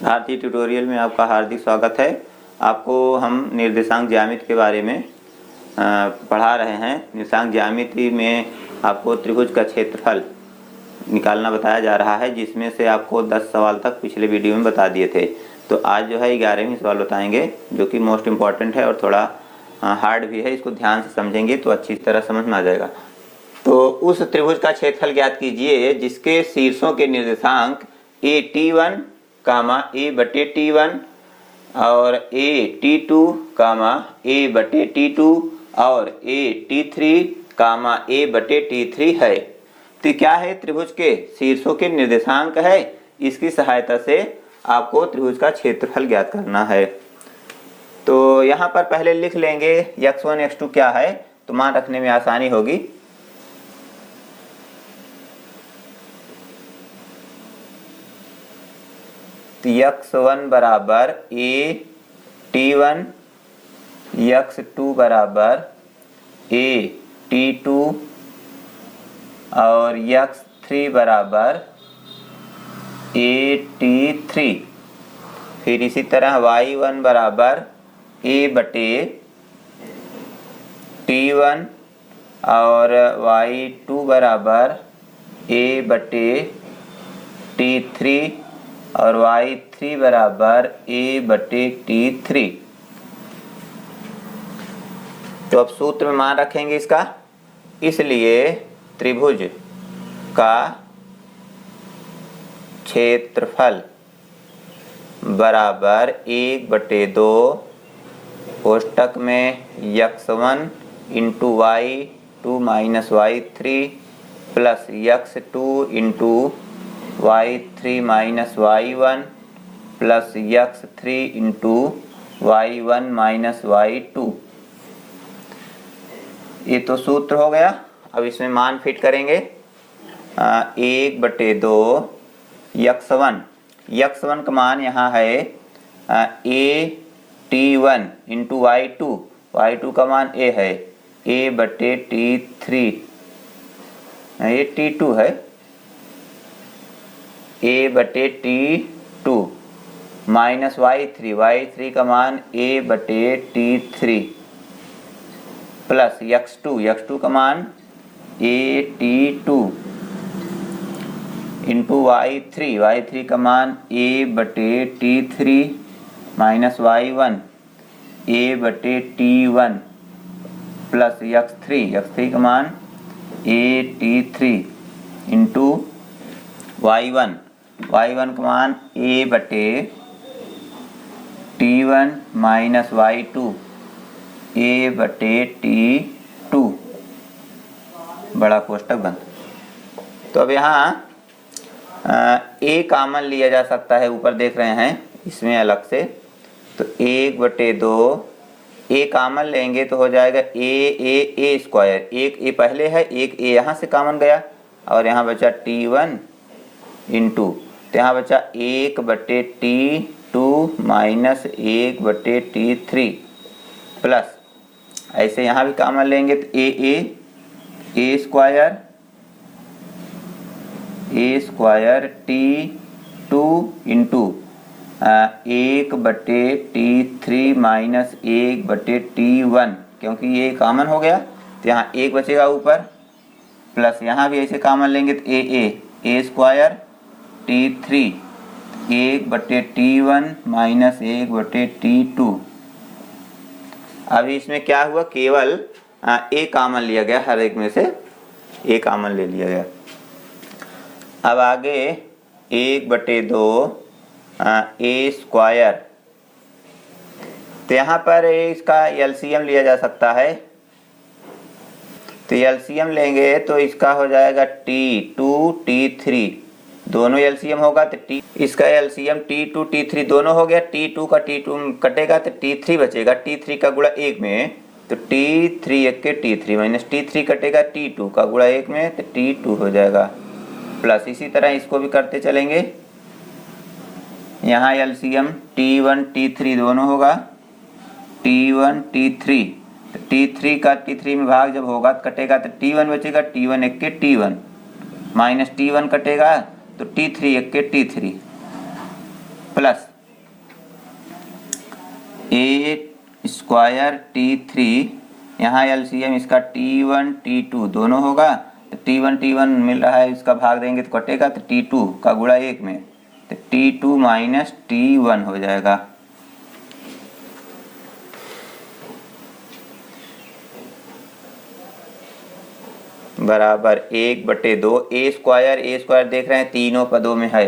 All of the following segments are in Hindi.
भारतीय ट्यूटोरियल में आपका हार्दिक स्वागत है। आपको हम निर्देशांक ज्यामिति के बारे में पढ़ा रहे हैं। निर्देशांक ज्यामिति में आपको त्रिभुज का क्षेत्रफल निकालना बताया जा रहा है, जिसमें से आपको 10 सवाल तक पिछले वीडियो में बता दिए थे। तो आज जो है 11वें सवाल बताएंगे, जो कि मोस्ट इम्पॉर्टेंट है और थोड़ा हार्ड भी है। इसको ध्यान से समझेंगे तो अच्छी तरह समझ में आ जाएगा। तो उस त्रिभुज का क्षेत्रफल ज्ञात कीजिए जिसके शीर्षों के निर्देशांक A_T1, A/T1 और A_T2, A/T2 और A_T3, A/T3 है। तो क्या है? त्रिभुज के शीर्षों के निर्देशांक है। इसकी सहायता से आपको त्रिभुज का क्षेत्रफल ज्ञात करना है। तो यहाँ पर पहले लिख लेंगे x1 x2 क्या है, तो मान रखने में आसानी होगी। तो x1 बराबर A_T1, x2 बराबर A_T2 और x3 बराबर A_T3। फिर इसी तरह y1 बराबर A/T1 और y2 बराबर A/T3 और y3 बराबर A/T3। तो अब सूत्र में मान रखेंगे इसका। इसलिए त्रिभुज का क्षेत्रफल बराबर 1/2 कोष्टक में x1 into y2 minus y3 plus x2 into y3 minus y1 plus x3 into y1 minus y2। ये तो सूत्र हो गया। अब इसमें मान फिट करेंगे। 1/2 x1 का मान यहाँ है A_T1 इंटू y2 का मान A है A/T3, ये T2 है A/T2 माइनस y3 का मान A/T3 प्लस x2 का मान A_T2 इंटू y3 का मान A/T3 minus y1 A/T1 plus x3 का मान A/T3 इंटू y1 का मान A/T1 माइनस y2 A/T2 बड़ा कोष्टक बंद। तो अब यहाँ A कॉमन लिया जा सकता है, ऊपर देख रहे हैं इसमें अलग से। तो 1/2 A कॉमन लेंगे तो हो जाएगा A स्क्वायर। एक A पहले है, एक A यहाँ से कॉमन गया और यहाँ बचा T1 इंटू, तो यहाँ बचा 1/T2 माइनस 1/T3 प्लस, ऐसे यहाँ भी कॉमन लेंगे तो A square T2 into 1/T3 minus 1/T1, क्योंकि ये कॉमन हो गया तो यहाँ 1 बचेगा ऊपर, प्लस यहाँ भी ऐसे कॉमन लेंगे तो A square T3 1/T1 minus 1/T2। अभी इसमें क्या हुआ, केवल A कॉमन लिया गया, हर एक में से A कॉमन ले लिया गया। अब आगे 1/2 A स्क्वायर, तो यहाँ पर इसका एलसीएम लिया जा सकता है। तो एलसीएम लेंगे तो इसका हो जाएगा T2 T3, दोनों एलसीएम होगा तो इसका एलसीएम T2 T3 दोनों हो गया। T2 का T2 कटेगा तो T3 बचेगा, T3 का गुणा 1 में तो T3 1 के T3 माइनस T3 कटेगा T2 का गुणा 1 में तो T2 हो जाएगा, प्लस इसी तरह इसको भी करते चलेंगे। यहाँ एलसीएम T1 T3 दोनों होगा, T1 T3, तो T3 का T3 में भाग जब होगा तो कटेगा तो T1 बचेगा, T1 1 के T1 माइनस T1 कटेगा तो T3 1 के T3 प्लस ए स्क्वायर T3, यहाँ एलसीएम इसका T1 T2 दोनों होगा, तो T1 मिल रहा है, इसका भाग देंगे तो कटेगा, तो T2 का गुणा 1 में, तो T2 माइनस T1 हो जाएगा। बराबर 1/2। ए स्क्वायर देख रहे हैं तीनों पदों में है,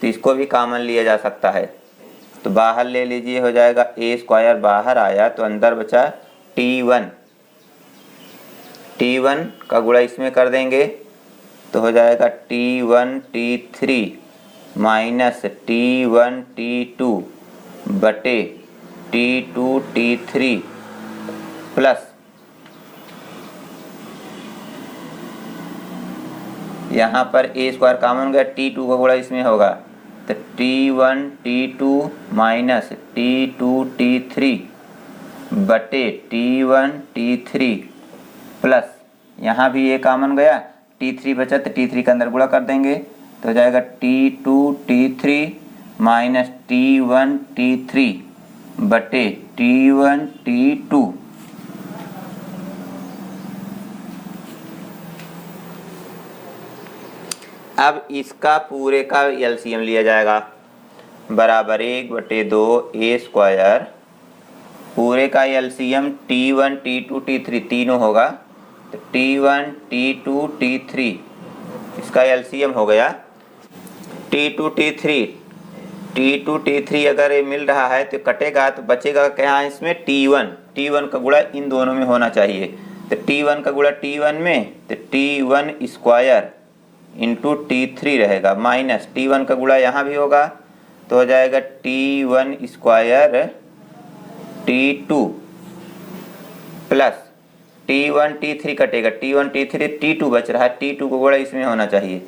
तो इसको भी कॉमन लिया जा सकता है, तो बाहर ले लीजिए, हो जाएगा ए स्क्वायर बाहर आया तो अंदर बचा T1 का गुणा इसमें कर देंगे तो हो जाएगा T1 T3 minus T1 T2 बटे T2 T3 प्लस यहाँ पर ए स्क्वायर कॉमन गया, T2 का गुणा इसमें होगा, तो T1 T2 minus T2 T3 बटे T1 T3 प्लस यहाँ भी ये कॉमन गया, T3 बचा तो T3 के अंदर गुणा कर देंगे तो हो जाएगा T2 T3 minus T1 T3 बटे T1 T2। अब इसका पूरे का एलसीएम लिया जाएगा, बराबर 1/2 ए स्क्वायर, पूरे का एलसीएम T1 T2 T3 तीनों होगा, तो T1 T2 T3 इसका एलसीएम हो गया T2 T3 अगर ये मिल रहा है तो कटेगा, तो बचेगा क्या इसमें T1 का गुणा इन दोनों में होना चाहिए, तो T1 का गुणा T1 में, तो T1 स्क्वायर इंटू T3 रहेगा, माइनस T1 का गुणा यहाँ भी होगा तो हो जाएगा T1 square T2 plus T1 T3 कटेगा, T1 T3 T2 बच रहा है, T2 का गुणा इसमें होना चाहिए,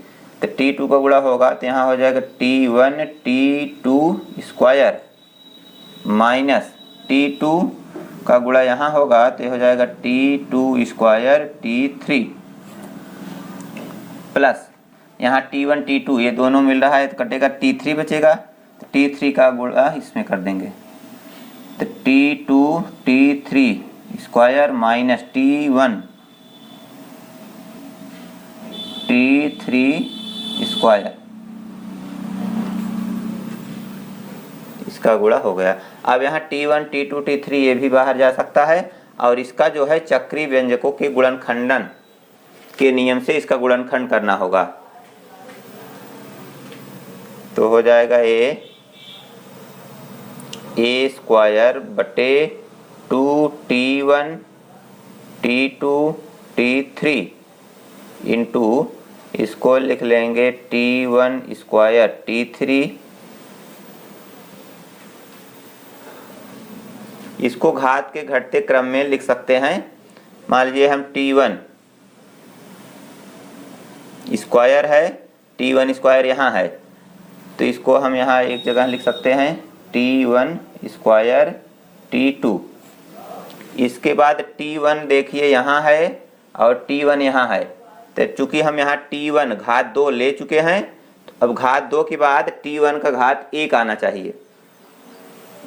तो T2 का गुणा होगा तो यहाँ हो जाएगा T1 T2 square minus T2 का गुणा यहाँ होगा तो हो जाएगा T2 स्क्वायर T3 प्लस यहाँ T1 T2 ये दोनों मिल रहा है तो कटेगा, T3 बचेगा, तो T3 का गुणा इसमें कर देंगे, तो T2 T3 square minus T1 T3 square, इसका गुणा हो गया। अब यहाँ T1 T2 T3 ये भी बाहर जा सकता है, और इसका जो है चक्रीय व्यंजकों के गुणनखंडन के नियम से इसका गुणनखंड करना होगा, तो हो जाएगा ए स्क्वायर बटे 2T1 T2 T3 इंटू इसको लिख लेंगे T1 स्क्वायर T3, इसको घात के घटते क्रम में लिख सकते हैं। मान लीजिए हम T1 स्क्वायर है, T1 स्क्वायर यहाँ है, तो इसको हम यहाँ एक जगह लिख सकते हैं T1 स्क्वायर T2, इसके बाद T1 देखिए यहाँ है और T1 यहाँ है, तो चूंकि हम यहाँ T1 घात 2 ले चुके हैं, तो अब घात 2 के बाद T1 का घात 1 आना चाहिए,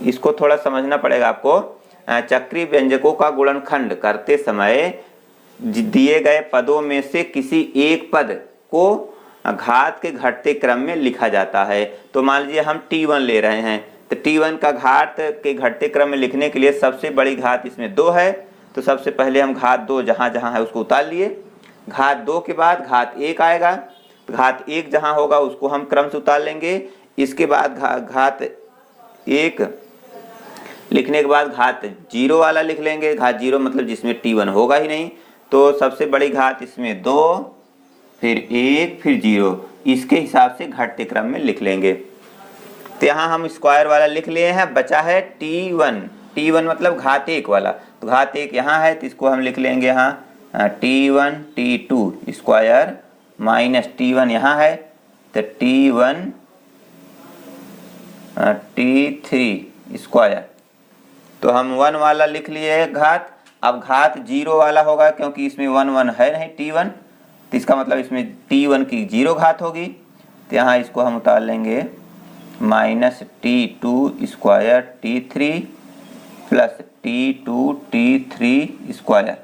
इसको थोड़ा समझना पड़ेगा आपको। चक्रीय व्यंजकों का गुणनखंड करते समय दिए गए पदों में से किसी एक पद को घात के घटते क्रम में लिखा जाता है। तो मान लीजिए हम T1 ले रहे हैं, तो T1 का घात के घटते क्रम में लिखने के लिए सबसे बड़ी घात इसमें 2 है, तो सबसे पहले हम घात 2 जहाँ जहाँ है उसको उतार लिए, घात 2 के बाद घात 1 आएगा, तो घात 1 जहाँ होगा उसको हम क्रम से उतार लेंगे, इसके बाद घात 1 लिखने के बाद घात 0 वाला लिख लेंगे, घात 0 मतलब जिसमें T1 होगा ही नहीं, तो सबसे बड़ी घात इसमें 2 फिर 1 फिर 0, इसके हिसाब से घटते क्रम में लिख लेंगे। तो यहाँ हम स्क्वायर वाला लिख लिए हैं, बचा है T1 मतलब घात 1 वाला, तो घात 1 यहाँ है तो इसको हम लिख लेंगे यहाँ T1 T2 square minus T1 यहाँ है तो T1 T3 स्क्वायर, तो हम 1 वाला लिख लिए घात। अब घात 0 वाला होगा क्योंकि इसमें 1 है नहीं T1, तो इसका मतलब इसमें T1 की 0 घात होगी, तो यहाँ इसको हम उतार लेंगे minus T2 square T3 plus T2 T3 square.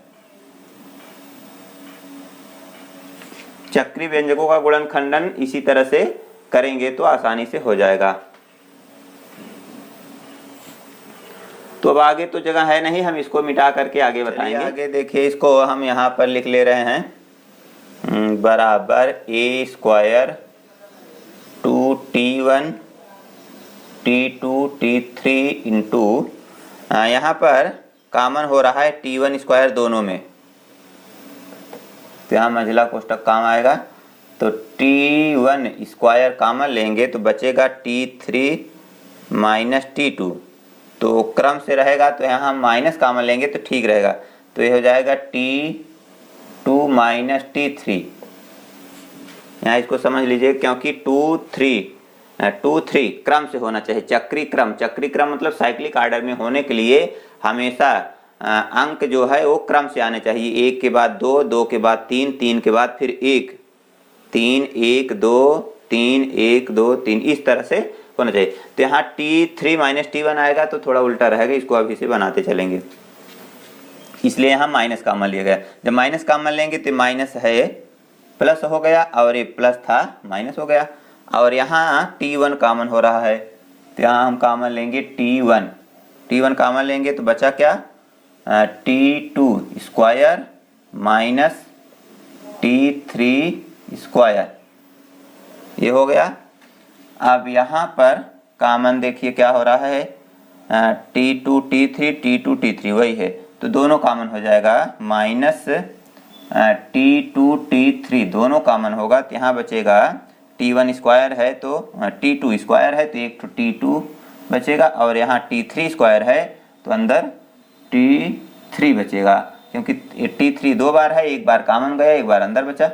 चक्रीय व्यंजकों का गुणनखंडन इसी तरह से करेंगे तो आसानी से हो जाएगा। तो अब आगे तो जगह है नहीं, हम इसको मिटा करके आगे बताएंगे। आगे देखिए, इसको हम यहाँ पर लिख ले रहे हैं बराबर a square 2T1 T2 T3 into, यहाँ पर कॉमन हो रहा है T1 स्क्वायर दोनों में, तो यहाँ मंझला कोष्टक काम आएगा। तो T1 स्क्वायर कॉमन लेंगे तो बचेगा T3 माइनस T2, तो क्रम से रहेगा, तो यहाँ हम माइनस कॉमन लेंगे तो ठीक रहेगा। तो ये हो जाएगा T2 माइनस T3। यहाँ इसको समझ लीजिए, क्योंकि 2 3 क्रम से होना चाहिए, चक्रीय क्रम मतलब साइक्लिक ऑर्डर में होने के लिए हमेशा अंक जो है वो क्रम से आने चाहिए। 1 के बाद 2, 2 के बाद 3, 3 के बाद फिर 1, 3 1 2 3 1 2 3, इस तरह से होना चाहिए। तो यहाँ T3 माइनस T1 आएगा तो थोड़ा उल्टा रहेगा, इसको अभी से बनाते चलेंगे, इसलिए यहाँ माइनस कॉमन लिया गया। जब माइनस कॉमन लेंगे तो माइनस है प्लस हो गया, और ये प्लस था माइनस हो गया, और यहाँ T1 कॉमन हो रहा है, तो यहाँ हम कॉमन लेंगे T1 कॉमन लेंगे तो बचा क्या, T2 square minus T3 square, ये हो गया। अब यहाँ पर कॉमन देखिए क्या हो रहा है, T2 T3 वही है, तो दोनों कॉमन हो जाएगा, माइनस T2 T3 दोनों कॉमन होगा, तो यहाँ बचेगा T1 स्क्वायर है तो T2 स्क्वायर है तो एक तो T2 बचेगा, और यहाँ T3 स्क्वायर है तो अंदर T3 बचेगा, क्योंकि T3 दो बार है, एक बार कॉमन गया, एक बार अंदर बचा।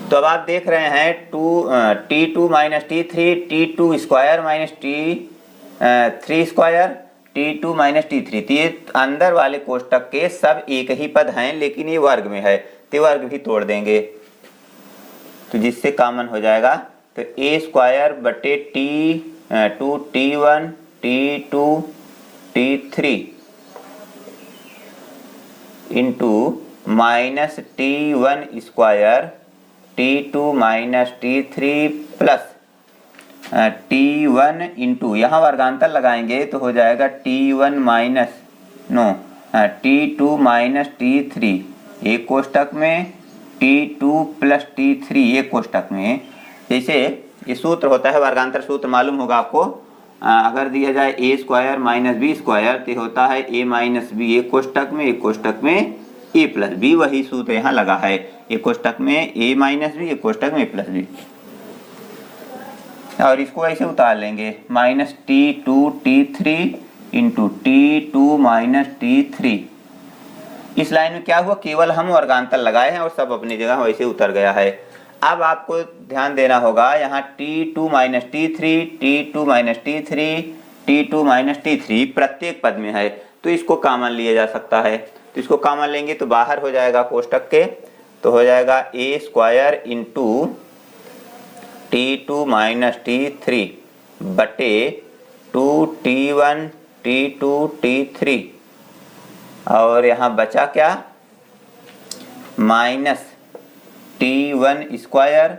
तो अब आप देख रहे हैं T2 minus T3, T2 square minus T3 square, T2 minus T3, तो ये अंदर वाले कोष्टक के सब एक ही पद हैं, लेकिन ये वर्ग में है तो वर्ग भी तोड़ देंगे, तो जिससे कॉमन हो जाएगा। तो a स्क्वायर बटे T2 T1 T2 T3 into minus T1 square T2 minus T3 plus T1 into, यहाँ वर्गांतर लगाएंगे तो हो जाएगा T1 minus T2 minus T3 एक कोष्टक में, T2 प्लस T3 एक कोष्टक में। जैसे ये सूत्र होता है, वर्गांतर सूत्र मालूम होगा आपको, अगर दिया जाए a square minus b square तो होता है a माइनस b एक कोष्टक में, एक कोष्टक में a प्लस b, वही सूत्र यहाँ लगा है, एक कोष्टक में a माइनस b, एक कोष्टक में a प्लस b। और इसको ऐसे उतार लेंगे, minus T2 T3 into T2 minus T3। इस लाइन में क्या हुआ, केवल हम वर्गांतर लगाए हैं और सब अपनी जगह वैसे उतर गया है। अब आपको ध्यान देना होगा, यहाँ T2 minus T3 T2 minus T3 T2 minus T3 प्रत्येक पद में है, तो इसको कॉमन लिया जा सकता है। तो इसको कॉमन लेंगे तो बाहर हो जाएगा कोष्टक के, तो हो जाएगा a square into T2 minus T3 बटे 2T1 T2 T3, और यहाँ बचा क्या, minus T1 square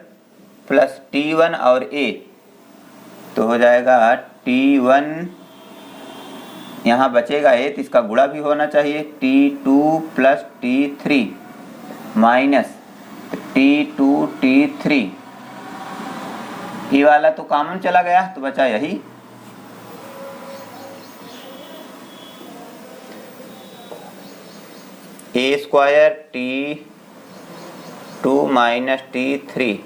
plus T1 और a, तो हो जाएगा T1, यहाँ बचेगा a तो इसका गुणा भी होना चाहिए, T2 plus T3 minus T2 T3, ये वाला तो कॉमन चला गया तो बचा यही। a square T2 minus T3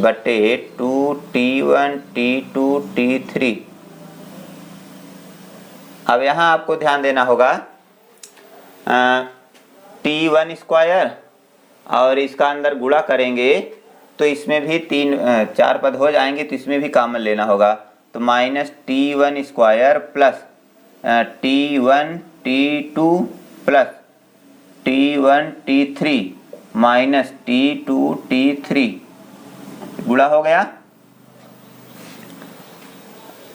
बटे 2T1 T2 T3। अब यहाँ आपको ध्यान देना होगा, T1 स्क्वायर और इसका अंदर गुणा करेंगे तो इसमें भी 4 पद हो जाएंगे, तो इसमें भी कॉमन लेना होगा, तो minus T1 square plus T1 T2 plus T1 T3 minus T2 T3 गुणा हो गया।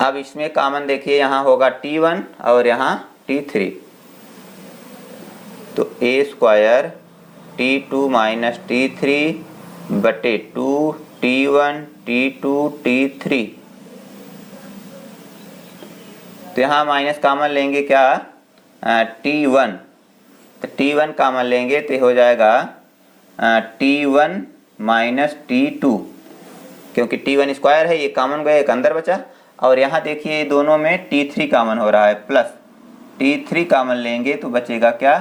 अब इसमें कॉमन देखिए, यहाँ होगा T1 और यहाँ T3, तो a square T2 minus T3 बटे 2 T1 T2 T3। तो यहाँ माइनस कॉमन लेंगे क्या, T1, तो T1 कॉमन लेंगे तो हो जाएगा T1 माइनस T2, क्योंकि T1 स्क्वायर है, ये कॉमन गया, एक अंदर बचा। और यहाँ देखिए दोनों में T3 कॉमन हो रहा है, प्लस T3 कॉमन लेंगे तो बचेगा क्या,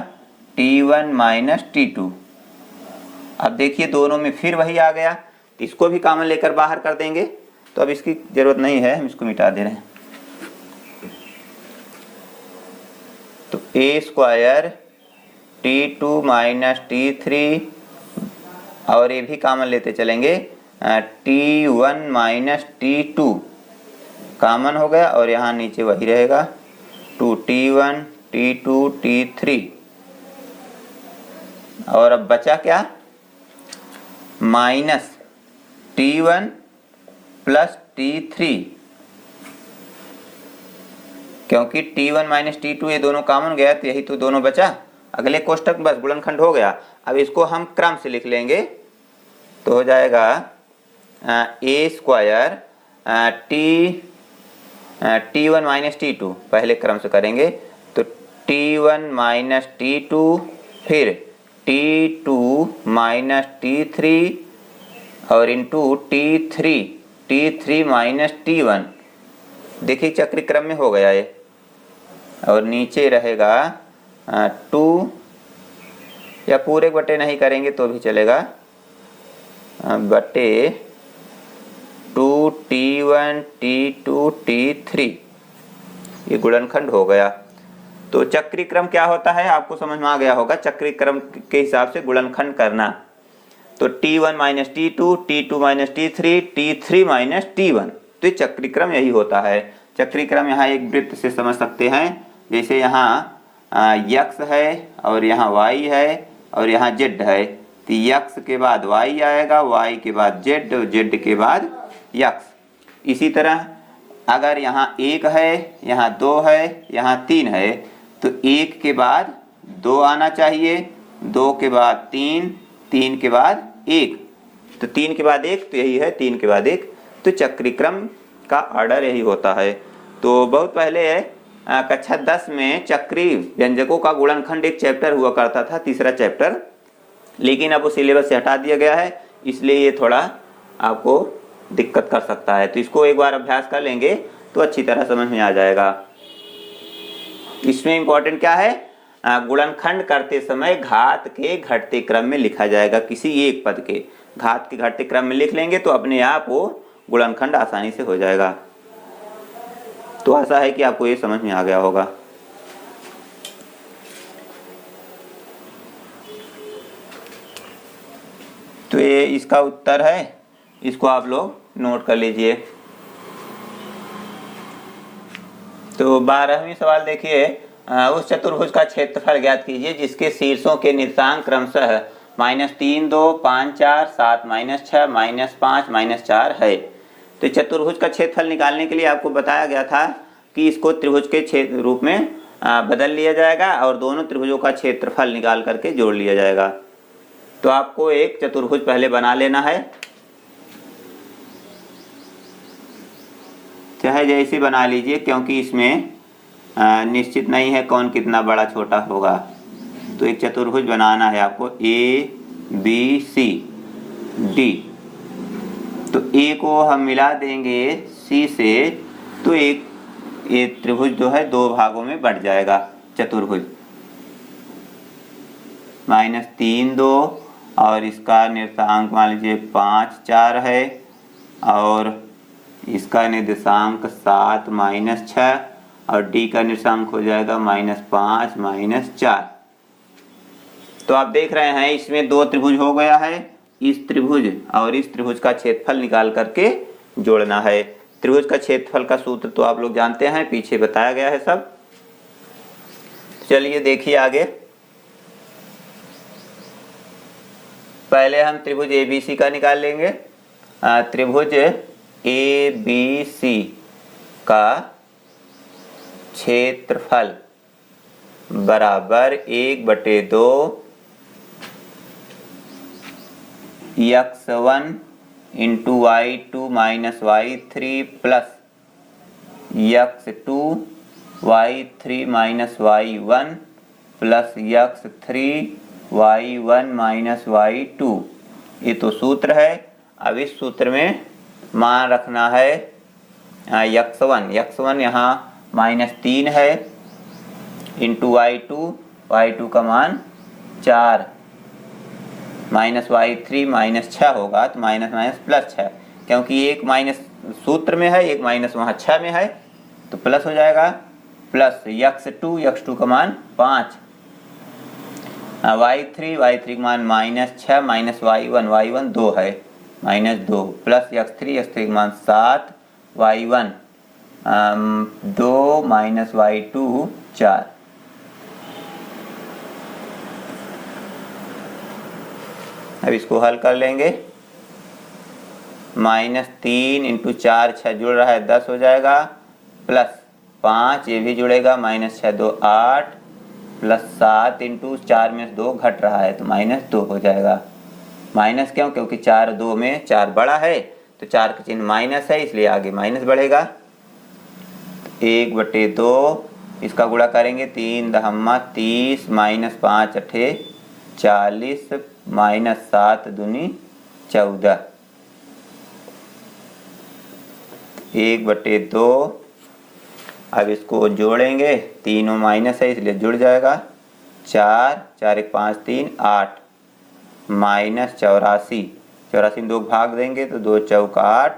T1 माइनस T2। अब देखिए दोनों में फिर वही आ गया, तो इसको भी कॉमन लेकर बाहर कर देंगे, तो अब इसकी जरूरत नहीं है, हम इसको मिटा दे रहे हैं। तो a square T2 minus T3, और ये भी कॉमन लेते चलेंगे, T1 माइनस T2 कॉमन हो गया, और यहाँ नीचे वही रहेगा 2T1 T2 T3। और अब बचा क्या, माइनस T1 प्लस T3, क्योंकि T1 माइनस T2 ये दोनों कॉमन गया, तो यही तो दोनों बचा। अगले कोष्टक बस गुणनखंड हो गया। अब इसको हम क्रम से लिख लेंगे, तो हो जाएगा a square T1 minus T2, पहले क्रम से करेंगे, तो T1 माइनस T2, फिर T2 माइनस T3 और इंटू T3 माइनस T1। देखिए चक्री क्रम में हो गया ये, और नीचे रहेगा 2, या पूरे बटे नहीं करेंगे तो भी चलेगा, बटे 2T1 T2 T3, ये गुणनखंड हो गया। तो चक्री क्रम क्या होता है आपको समझ में आ गया होगा, चक्री क्रम के हिसाब से गुणनखंड करना। तो T1 minus T2, T2 minus T3, T3 minus T1, तो चक्री क्रम यही होता है। चक्री क्रम यहाँ एक वृत्त से समझ सकते हैं, जैसे यहाँ x है और यहाँ y है और यहाँ z है, तो x के बाद y आएगा, y के बाद z और z के बाद x। इसी तरह अगर यहाँ 1 है, यहाँ 2 है, यहाँ 3 है, तो 1 के बाद 2 आना चाहिए, 2 के बाद 3, 3 के बाद 1, तो 3 के बाद 1, तो यही है 3 के बाद 1। तो चक्री क्रम का ऑर्डर यही होता है। तो बहुत पहले कक्षा 10 में चक्री व्यंजकों का गुणनखंड एक चैप्टर हुआ करता था, तीसरा चैप्टर, लेकिन अब वो सिलेबस से हटा दिया गया है, इसलिए ये थोड़ा आपको दिक्कत कर सकता है। तो इसको एक बार अभ्यास कर लेंगे तो अच्छी तरह समझ में आ जाएगा। इसमें इंपॉर्टेंट क्या है, गुणनखंड करते समय घात के घटते क्रम में लिखा जाएगा, किसी एक पद के घात के घटते क्रम में लिख लेंगे तो अपने आप वो गुणनखंड आसानी से हो जाएगा। तो आशा है कि आपको ये समझ में आ गया होगा। तो ये इसका उत्तर है, इसको आप लोग नोट कर लीजिए। तो 12वीं सवाल देखिए, उस चतुर्भुज का क्षेत्रफल ज्ञात कीजिए जिसके शीर्षों के निर्देशांक क्रमशः -3, 2, 5, 4, 7, -6, -5, -4 है। तो चतुर्भुज का क्षेत्रफल निकालने के लिए आपको बताया गया था कि इसको त्रिभुज के क्षेत्र रूप में बदल लिया जाएगा और दोनों त्रिभुजों का क्षेत्रफल निकाल करके जोड़ लिया जाएगा। तो आपको एक चतुर्भुज पहले बना लेना है, चाहे जैसे बना लीजिए, क्योंकि इसमें निश्चित नहीं है कौन कितना बड़ा छोटा होगा। तो एक चतुर्भुज बनाना है आपको, ABCD। तो A को हम मिला देंगे C से, तो एक ये त्रिभुज जो है दो भागों में बढ़ जाएगा चतुर्भुज। -3, 2 और इसका निर्देशांक मान लीजिए 5, 4 है, और इसका निर्देशांक 7, -6, और D का निर्देशांक हो जाएगा -5, -4। तो आप देख रहे हैं इसमें दो त्रिभुज हो गया है, इस त्रिभुज और इस त्रिभुज का क्षेत्रफल निकाल करके जोड़ना है। त्रिभुज का क्षेत्रफल का सूत्र तो आप लोग जानते हैं, पीछे बताया गया है सब। चलिए देखिए आगे। पहले हम त्रिभुज ABC का निकाल लेंगे। त्रिभुज ABC का क्षेत्रफल बराबर 1/2 x1 into y2 minus y3 plus x2 y3 minus y1 plus x3 y1 minus y2। ये तो सूत्र है। अब इस सूत्र में मान रखना है x1 यहाँ -3 है इंटू y2 का मान 4 माइनस y3 -6 होगा तो माइनस माइनस प्लस 6, क्योंकि एक माइनस सूत्र में है एक माइनस वहाँ 6 में है तो प्लस हो जाएगा। प्लस x2 का मान 5, y3 का मान -6 माइनस y1 2 है -2 प्लस x3 का मान 7 y1 2 माइनस y2 4। अब इसको हल कर लेंगे। -3 इंटू 4 6 जुड़ रहा है 10 हो जाएगा, प्लस 5 ये भी जुड़ेगा -6 2 8 प्लस 7 इंटू 4 में 2 घट रहा है तो -2 हो जाएगा। माइनस क्यों? क्योंकि 4 2 में 4 बड़ा है तो 4 का चिन्ह माइनस है इसलिए आगे माइनस बढ़ेगा। 1/2 इसका गुणा करेंगे 3 दहम्मा 30 माइनस 5 अठे 40 माइनस 7 दूनी 14। 1/2 अब इसको जोड़ेंगे, तीनों माइनस है इसलिए जुड़ जाएगा। 4 1 5 3 8 माइनस 84 में 2 भाग देंगे तो 2 चौका 8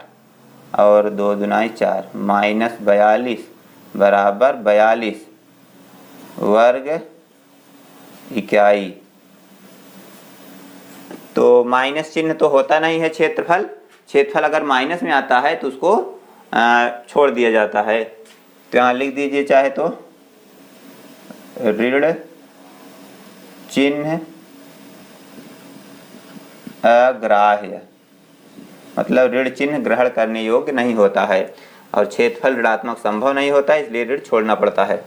और 2 दुनाई 4 माइनस 42 बराबर 42 वर्ग इकाई। तो माइनस चिन्ह तो होता नहीं है क्षेत्रफल अगर माइनस में आता है तो उसको छोड़ दिया जाता है। तो यहाँ लिख दीजिए चाहे तो ऋण चिन्ह अग्राह्य, मतलब ऋण चिन्ह ग्रहण करने योग्य नहीं होता है और क्षेत्रफल ऋणात्मक संभव नहीं होता है इसलिए ऋण छोड़ना पड़ता है।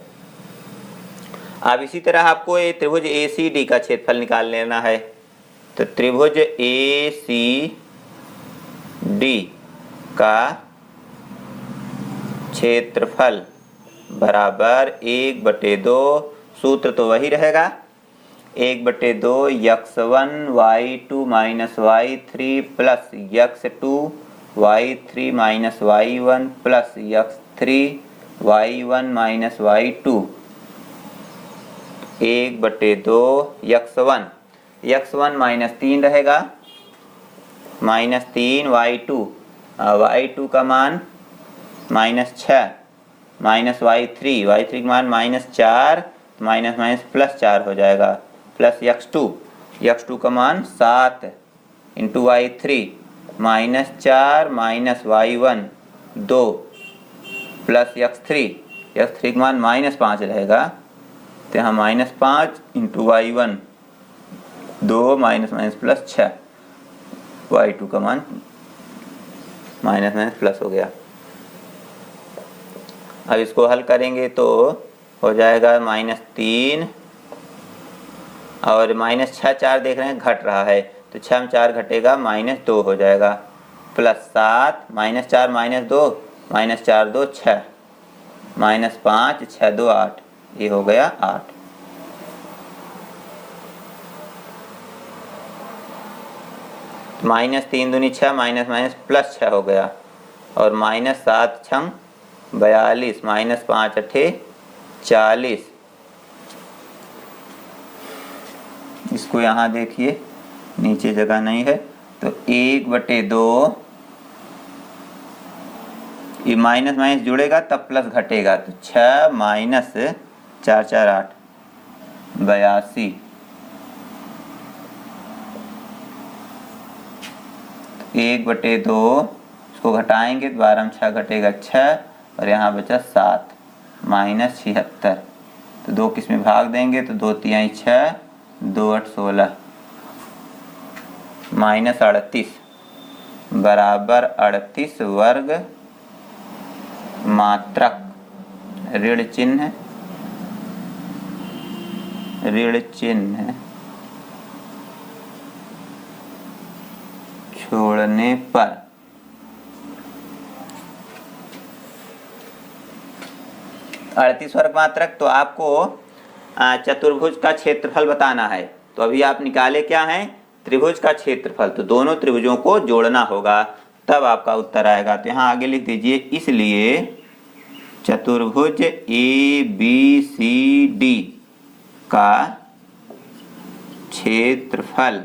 अब इसी तरह आपको ये त्रिभुज ACD का क्षेत्रफल निकाल लेना है। तो त्रिभुज ACD का क्षेत्रफल बराबर 1/2, सूत्र तो वही रहेगा 1/2 x1 y2 minus y3 plus x2 y3 minus y1 plus x3 y1 minus y2। 1/2 x1 -3 रहेगा -3 y2 का मान -6 माइनस y3 का मान -4 माइनस माइनस प्लस 4 हो जाएगा, प्लस x2 का मान 7 into y3 -4 minus y1 2 plus x3 का मान -5 रहेगा तो यहाँ -5 into y1 2 minus minus plus 6 y2 का मान माइनस माइनस प्लस हो गया। अब इसको हल करेंगे तो हो जाएगा -3 और -6 4 देख रहे हैं घट रहा है तो 6 में 4 घटेगा -2 हो जाएगा, प्लस 7 -4 -2 -4 2 6 -5 6 2 8 ये हो गया 8। -3 दूनी 6 माइनस माइनस प्लस 6 हो गया और -7 6 42 -5 अठे 40। इसको यहाँ देखिए नीचे जगह नहीं है तो 1/2 ये माइनस माइनस जुड़ेगा तब प्लस घटेगा तो 6 माइनस 4 4 8 82 1/2 इसको घटाएंगे तो 12 में 6 घटेगा 6 और यहाँ बचा 7 -76 तो 2 किस में भाग देंगे तो 2 तिहाई 6 2 8 16 -38 बराबर 38 वर्ग मात्रक ऋण चिन्ह छोड़ने पर अड़तीस वर्ग मात्रक। तो आपको चतुर्भुज का क्षेत्रफल बताना है। तो अभी आप निकाले क्या है, त्रिभुज का क्षेत्रफल। तो दोनों त्रिभुजों को जोड़ना होगा, तब आपका उत्तर आएगा। तो यहाँ आगे लिख दीजिए, इसलिए चतुर्भुज ABCD का क्षेत्रफल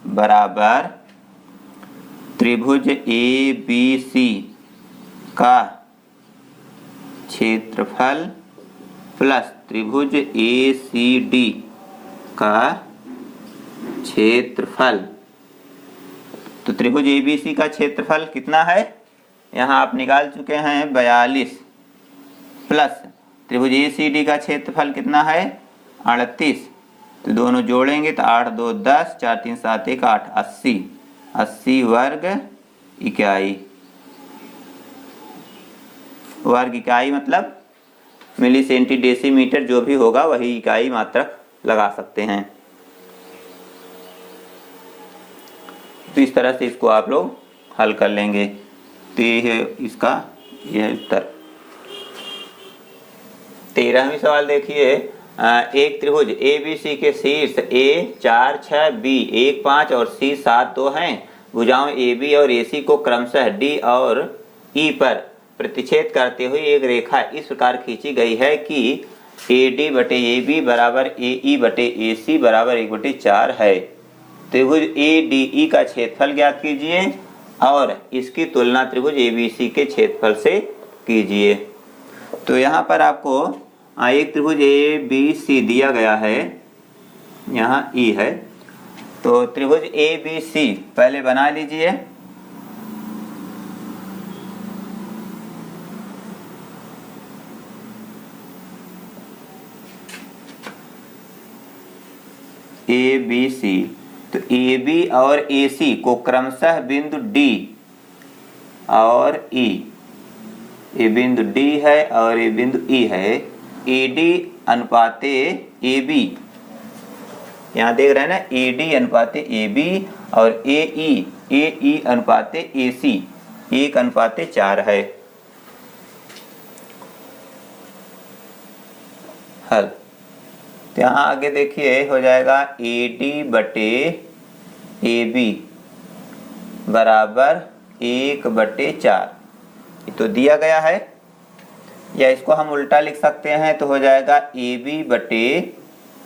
बराबर त्रिभुज ABC का क्षेत्रफल प्लस त्रिभुज ACD का क्षेत्रफल। तो त्रिभुज ABC का क्षेत्रफल कितना है, यहाँ आप निकाल चुके हैं 42, प्लस त्रिभुज ACD का क्षेत्रफल कितना है 38। तो दोनों जोड़ेंगे तो 8 2 10, 4 3 7 1 8, 80 वर्ग इकाई। वर्ग इकाई मतलब मिली सेंटी डेसीमीटर, जो भी होगा वही इकाई मात्रक लगा सकते हैं। तो इस तरह से इसको आप लोग हल कर लेंगे। तो ये है इसका यह उत्तर। 13वीं सवाल देखिए, एक त्रिभुज ABC के शीर्ष A 4 6 B 1 5 और C 7 2 हैं। भुजाओं AB और AC को क्रमशः D और E पर प्रतिच्छेद करते हुए एक रेखा इस प्रकार खींची गई है कि AD बटे AB बराबर AE बटे AC बराबर 1/4 है। त्रिभुज ADE का क्षेत्रफल ज्ञात कीजिए और इसकी तुलना त्रिभुज ABC के क्षेत्रफल से कीजिए। तो यहाँ पर आपको एक त्रिभुज ABC दिया गया है, यहाँ E है। तो त्रिभुज ABC पहले बना लीजिए। ABC, तो AB और AC को क्रमशः बिंदु D और E, ये बिंदु D है और ये बिंदु E है। AD अनुपाते AB, यहाँ देख रहे हैं ना, AD अनुपाते AB और AE अनुपाते AC 1/4 है। हल। तो यहाँ आगे देखिए हो जाएगा AD बटे AB बराबर 1/4। ये तो दिया गया है, या इसको हम उल्टा लिख सकते हैं। तो हो जाएगा AB बटे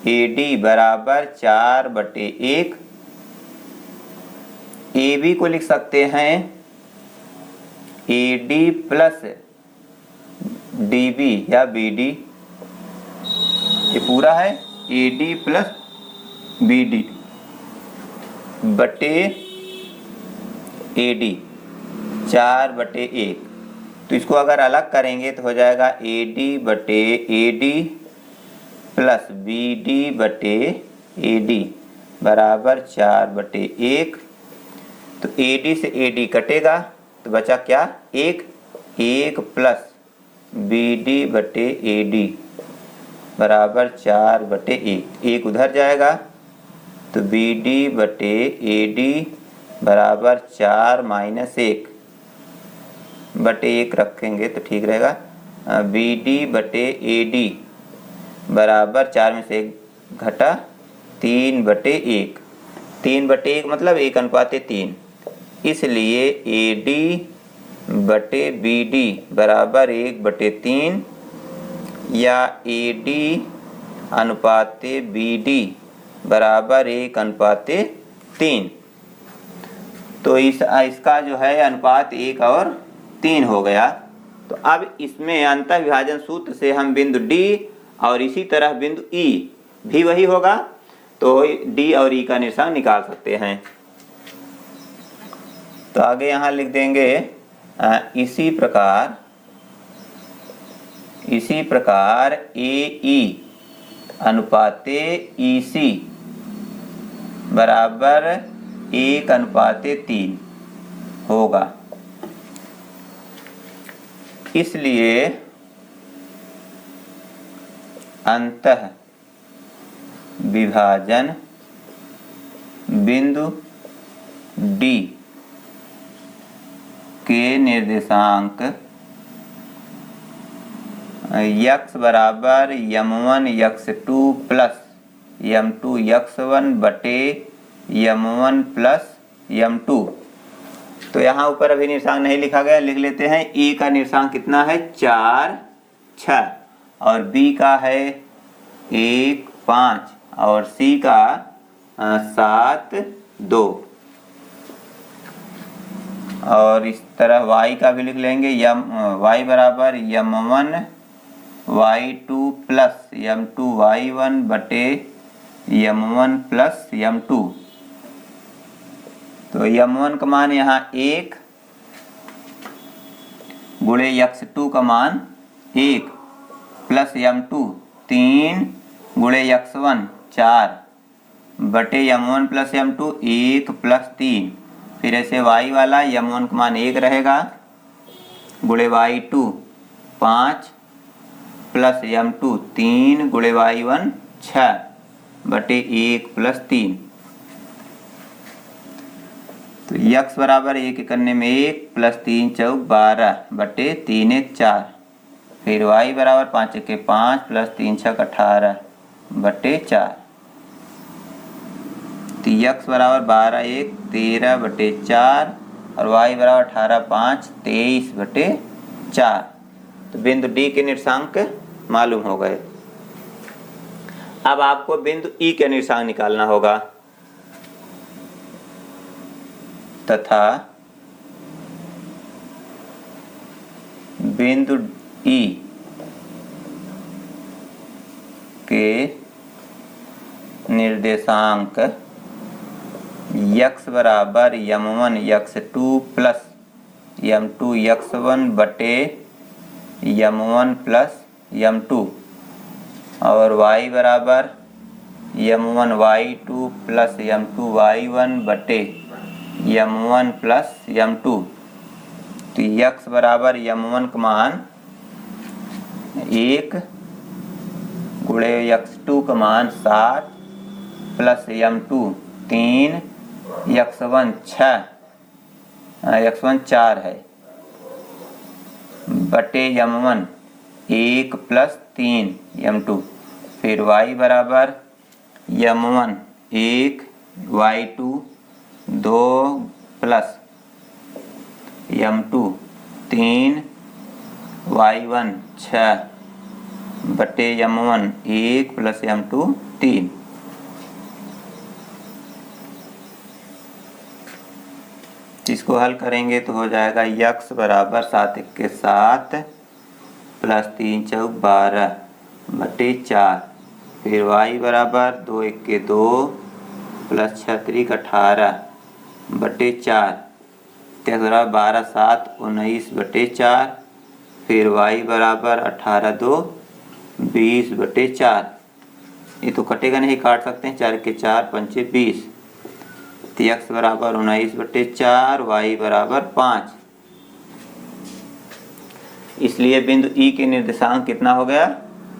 AD बराबर 4/1। AB को लिख सकते हैं AD प्लस DB या BD, ये पूरा है AD प्लस BD बटे AD 4/1। तो इसको अगर अलग करेंगे तो हो जाएगा AD बटे AD प्लस BD बटे AD बराबर 4/1। तो AD से AD कटेगा तो बचा क्या, 1 प्लस BD बटे AD बराबर 4/1। 1 उधर जाएगा तो BD बटे AD बराबर 4 - 1/1 रखेंगे तो ठीक रहेगा। BD बटे AD बराबर 4 में से 1 घटा 3/1। 3/1 मतलब 1/3। इसलिए AD बटे BD बराबर 1/3 या AD अनुपाते BD बराबर 1/3। तो इसका जो है अनुपात 1 और 3 हो गया। तो अब इसमें अंतर विभाजन सूत्र से हम बिंदु D और इसी तरह बिंदु E भी वही होगा, तो D और E का निशान निकाल सकते हैं। तो आगे यहाँ लिख देंगे इसी प्रकार AE अनुपाते EC बराबर 1/3 होगा। इसलिए अंतः विभाजन बिंदु D के निर्देशांक x बराबर m1 x2 plus m2 x1 बटे m1 प्लस m2। तो यहाँ ऊपर अभी निर्देशांक नहीं लिखा गया, लिख लेते हैं। ए का निर्देशांक कितना है 4 6 और B का है 1 5 और C का 7 2 और इस तरह y का भी लिख लेंगे। y बराबर m1 y2 plus m2 y1 बटे m1 प्लस m2। तो m1 का मान यहाँ 1 गुणे x2 का मान 1 प्लस m2 3 गुणे x1 4 बटे m1 प्लस m2 1 प्लस 3। फिर ऐसे y वाला m1 का मान 1 रहेगा गुणे y2 5 प्लस m2 3 गुणे y1 6 बटे 1 प्लस 3। तो x बराबर 1 करने में 1 प्लस 3 चौक 12 बटे 3 1 4। फिर y बराबर 5 1 5 प्लस 3 6 18 बटे 4। तो x बराबर 12 1 13 बटे 4 और y बराबर 18 5 23 बटे 4। तो बिंदु D के निर्देशांक मालूम हो गए। अब आपको बिंदु E के निर्देशांक निकालना होगा तथा बिंदु E के निर्देशांक x बराबर m1 x2 plus m2 x1 बटे m1 प्लस m2 और y बराबर m1 y2 plus m2 y1 बटे m1 प्लस m2। तो x बराबर m1 का मान 1 गुणे x2 का मान 7 प्लस m2 3 x1 6 x1 4 है बटे m1 1 प्लस 3 m2। फिर y बराबर m1 1 y2 2 plus m2 3 y1 6 बटे m1 1 प्लस m2 3। इसको हल करेंगे तो हो जाएगा x बराबर 7 1 7 प्लस 3 चौक 12 बटे 4। फिर y बराबर 2 1 2 प्लस 6 3 18 बटे 4। x बराबर 12 7 19 बटे 4। फिर y बराबर 18 2 20 बटे 4। ये तो कटेगा नहीं, काट सकते हैं। 4 के 4 पंचे 20। x बराबर 19 बटे 4 y बराबर 5। इसलिए बिंदु E के निर्देशांक कितना हो गया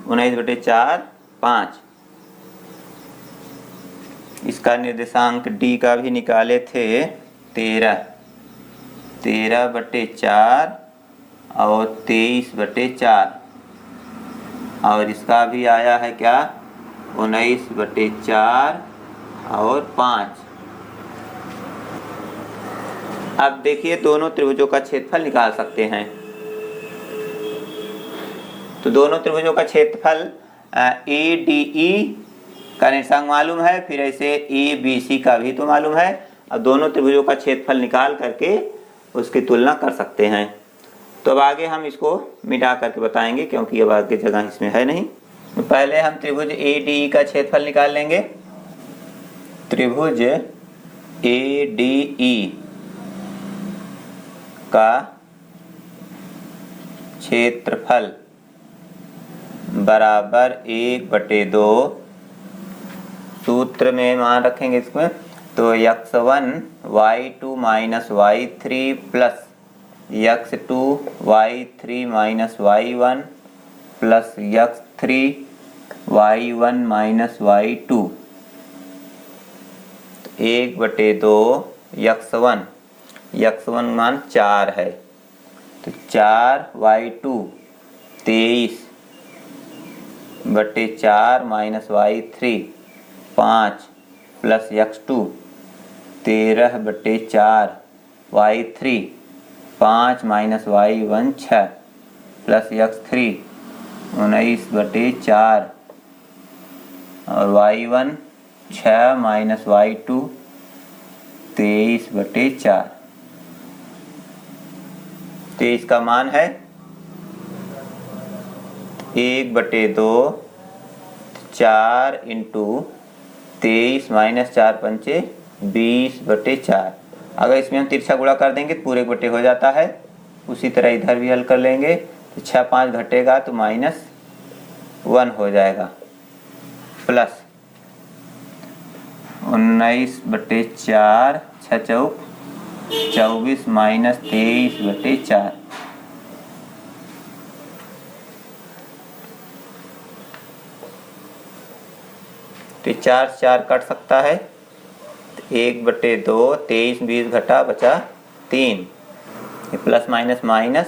19 बटे 4 5। इसका निर्देशांक D का भी निकाले थे 13 बटे 4 और 23 बटे 4 और इसका भी आया है क्या 19 बटे 4 और 5। अब देखिए दोनों त्रिभुजों का क्षेत्रफल निकाल सकते हैं। तो दोनों त्रिभुजों का क्षेत्रफल ADE का निर्देशांक मालूम है, फिर ऐसे ABC का भी तो मालूम है। अब दोनों त्रिभुजों का क्षेत्रफल निकाल करके उसकी तुलना कर सकते हैं। तो अब आगे हम इसको मिटा करके बताएंगे क्योंकि अब आगे जगह इसमें है नहीं। तो पहले हम त्रिभुज ADE का क्षेत्रफल निकाल लेंगे। त्रिभुज ADE का क्षेत्रफल बराबर 1/2 सूत्र में मान रखेंगे इसमें। तो x1 y2 minus y3 plus x2 y3 minus y1 plus x3 y1 minus y2। 1/2 x1 मान 4 है तो 4y2 23/4 minus y3 5 plus x2 13/4 y3 5 minus y1 6 plus x3 19/4 और y1 6 माइनस y2 23/4। तो इसका मान है 1/2 4 इंटू 23 माइनस 4 पंचे 20/4। अगर इसमें हम तिरछा गुणा कर देंगे तो पूरे बटे हो जाता है। उसी तरह इधर भी हल कर लेंगे तो 6 5 घटेगा तो -1 हो जाएगा प्लस 19/4 6 चौक 24 माइनस 23/4। तो 4 4 कट सकता है। 1/2 23 20 घटा बचा 3 प्लस माइनस माइनस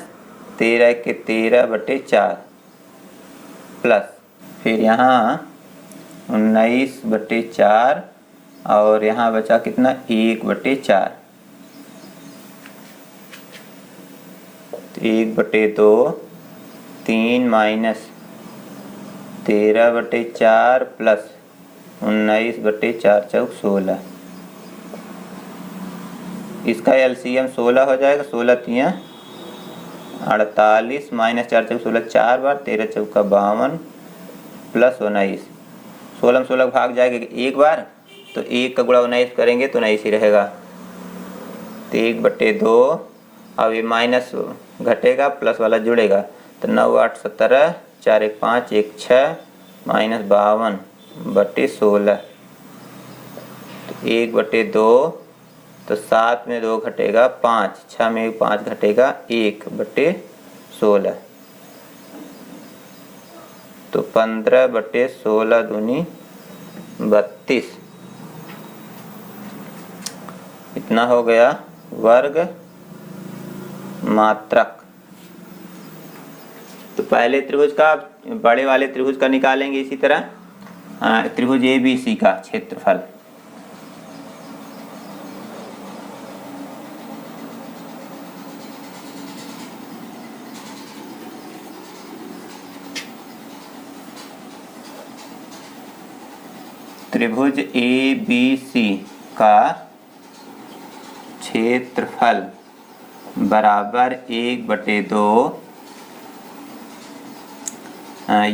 13 के 13/4 प्लस फिर यहाँ 19/4 और यहाँ बचा कितना 1/4। 1/2 3 माइनस 13/4 प्लस 19/4 चौक 16। इसका एलसीएम 16 हो जाएगा। 16 तियाँ 48 माइनस 4 चौक 16 4 बार 13 चौका 52 प्लस 19। 16 में 16 भाग जाएगा एक बार तो 1 का गुणा 19 करेंगे तो 19 ही रहेगा। तो 1/2 अब ये माइनस घटेगा प्लस वाला जुड़ेगा तो 9 8 17 4 1 5 1 6 माइनस 52/16। तो 1/2 तो 7 में 2 घटेगा 5 6 में 5 घटेगा 1/16। तो 15/16 दूनी 32। इतना हो गया वर्ग मात्रक। तो पहले त्रिभुज का बड़े वाले त्रिभुज का निकालेंगे। इसी तरह त्रिभुज ABC का क्षेत्रफल त्रिभुज ABC का क्षेत्रफल बराबर 1/2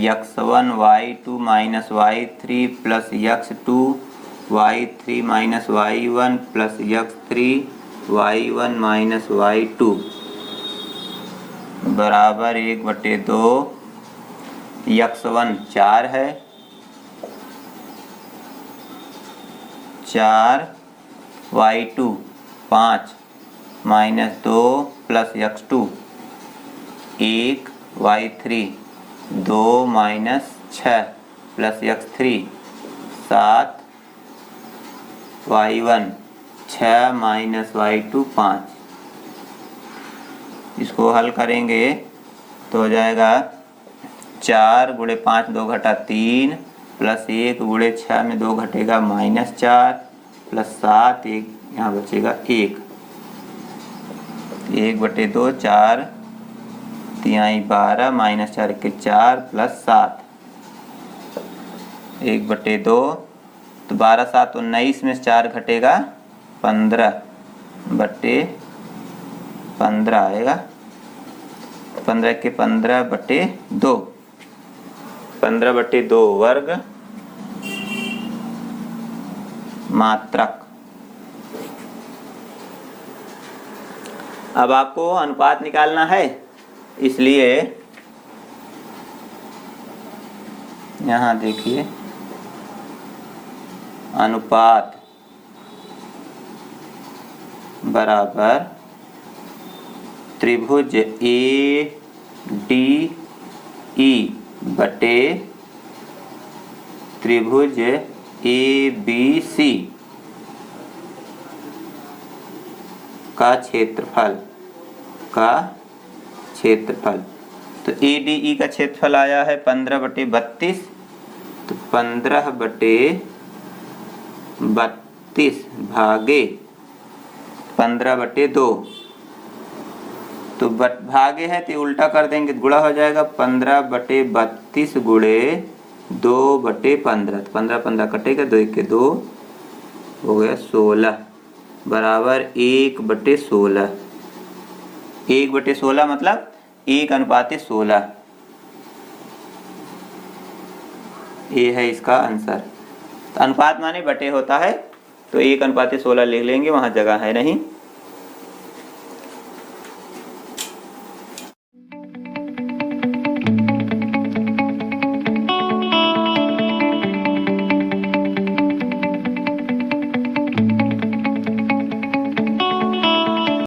x1 y2 minus y3 plus x2 y3 minus y1 plus x3 y1 minus y2 बराबर 1/2। x1 4 है 4 y2 5 minus 2 plus x2 1 y3 2 minus 6 plus x3 7 y1 6 minus y2 5। इसको हल करेंगे तो हो जाएगा 4 गुणे 5 2 घटा 3 प्लस 1 गुणे 6 में 2 घटेगा -4 प्लस 7 1 यहाँ बचेगा 1। 1/2 4 तिहाई 12 माइनस 4 के 4 प्लस 7 1/2 तो 12 7 19 में 4 घटेगा 15/15 आएगा। 15 के 15/2 15/2 वर्ग मात्रक। अब आपको अनुपात निकालना है इसलिए यहाँ देखिए अनुपात बराबर त्रिभुज ए डी ई बटे त्रिभुज ए बी सी का क्षेत्रफल तो ए डी ई का क्षेत्रफल आया है 15/32, तो 15/32 भागे 15/2, तो भागे है तो उल्टा कर देंगे, गुणा हो जाएगा 15/32 गुणे 2/15, 15 कटेगा, 2 के 2 हो गया 16 बराबर 1/16। 1/16 मतलब 1:16। ये है इसका आंसर। तो अनुपात माने बटे होता है, तो 1:16 लिख लेंगे, वहाँ जगह है नहीं।